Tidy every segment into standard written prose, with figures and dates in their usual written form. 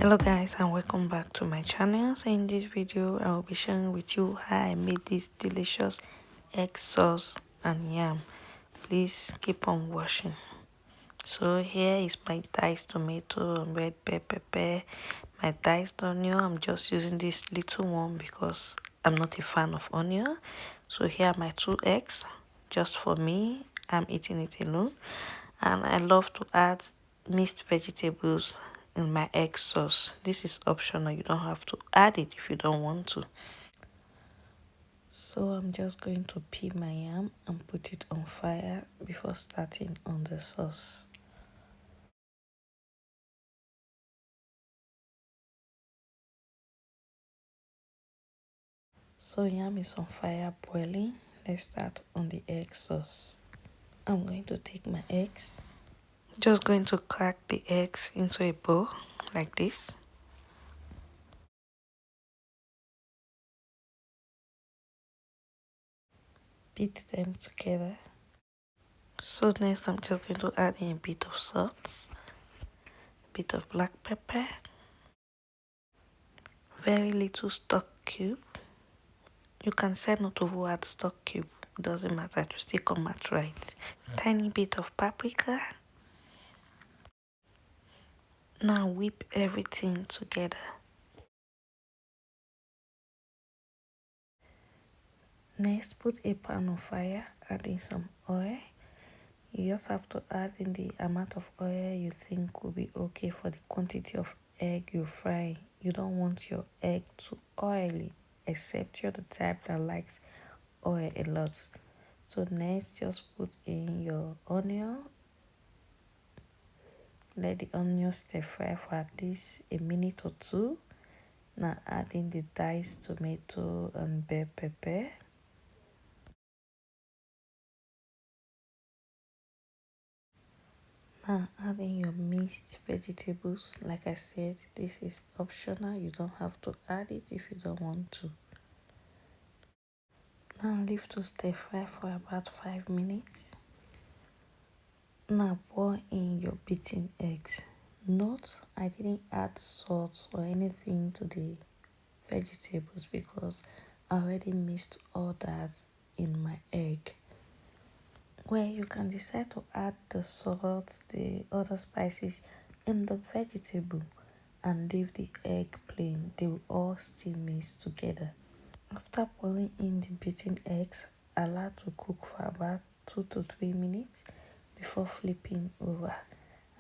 Hello guys, and welcome back to my channel. So in this video I will be sharing with you how I made this delicious egg sauce and yam. Please keep on watching. So here is my diced tomato and red pepper, my diced onion. I'm just using this little one because I'm not a fan of onion. So here are my 2 eggs just for me. I'm eating it alone, and I love to add mixed vegetables in my egg sauce. This is optional, you don't have to add it if you don't want to. So I'm just going to peel my yam and put it on fire before starting on the sauce. So yam is on fire boiling. Let's start on the egg sauce. I'm going to take my eggs. Just going to crack the eggs into a bowl like this. Beat them together. So next I'm just going to add in a bit of salt, a bit of black pepper, very little stock cube. You can say not to add stock cube, it doesn't matter, it will still come out right. Tiny bit of paprika. Now whip everything together. Next, put a pan on fire, add in some oil. You just have to add in the amount of oil you think will be okay for the quantity of egg you fry. You don't want your egg too oily, except you're the type that likes oil a lot. So next, just put in your onion. Let the onion stir fry for at least a minute or two. Now add in the diced tomato and bell pepper. Now add in your mixed vegetables. Like I said, this is optional. You don't have to add it if you don't want to. Now leave to stir fry for about 5 minutes. Now pour in your beaten eggs. Note, I didn't add salt or anything to the vegetables because I already mixed all that in my egg. Well, you can decide to add the salt, the other spices in the vegetable and leave the egg plain. They will all still mix together. After pouring in the beaten eggs, allow to cook for about 2 to 3 minutes before flipping over.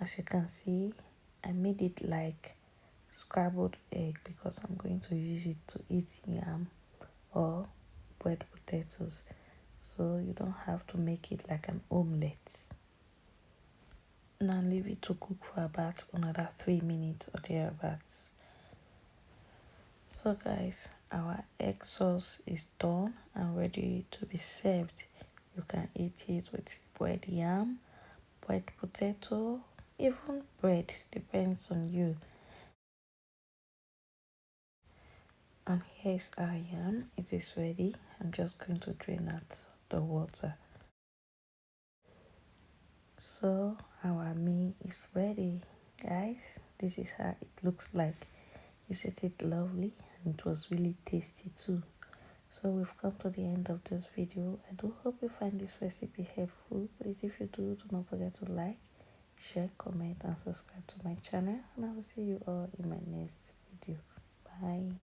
As you can see, I made it like scrambled egg because I'm going to use it to eat yam or boiled potatoes. So you don't have to make it like an omelette. Now leave it to cook for about another 3 minutes or thereabouts. So guys, our egg sauce is done and ready to be served. You can eat it with boiled yam, boiled potato, even bread, depends on you. And here's our yam. It is ready. I'm just going to drain out the water. So our meal is ready, guys. This is how it looks like. Isn't it lovely? And it was really tasty too. So we've come to the end of this video. I do hope you find this recipe helpful. Please, if you do not forget to like, share, comment and subscribe to my channel, and I will see you all in my next video. Bye.